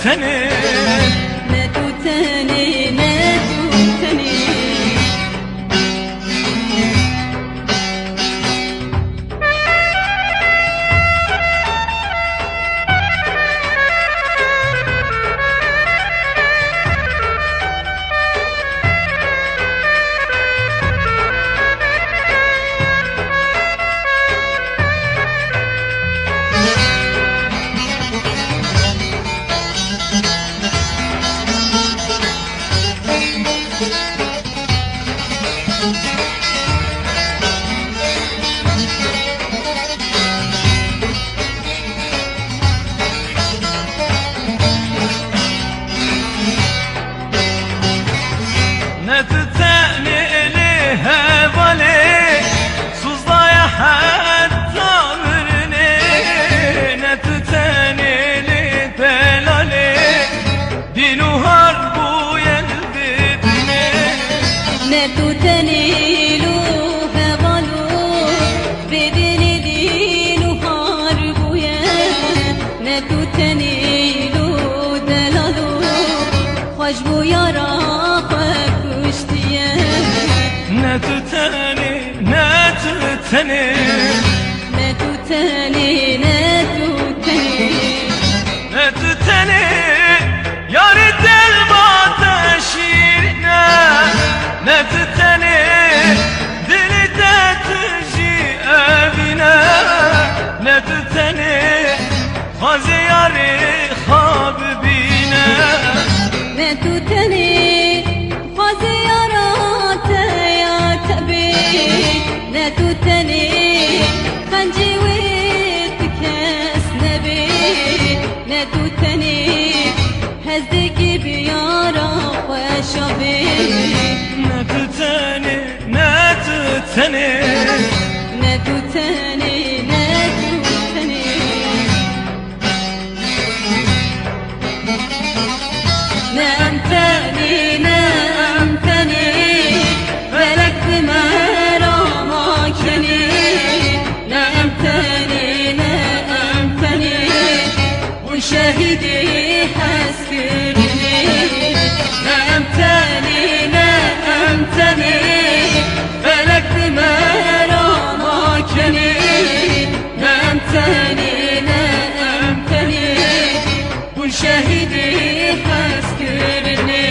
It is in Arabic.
نتوتني نتوتني نتوتني نتتاني لها ظلي صوصايا حتى مرني نتتاني لدلالي دينو هربو يلبدني نتوتني لها ظلو بدني دينو هربو يا نتوتني لو دلالو خشبو يا راقك نتوتني نتوتني نتوتني نتوتني نتوتني يا ريت ما تشيرنا نتوتني دلتا تجي أبنا نتوتني خزياري خاب بينا نتوتني خزيارات يا تبي نتوتني خنجي ويتكاس نبي نتوتني هزدك بيارا وشبي نتوتني نتوتني نتوتني نتوتني نأمتني نأمتني فلك بمرامكني نأمتني نأمتني وشهدي حسكرني نأمتني نأمتني فلك بمرامكني نأمتني نأمتني وشهدي حسكرني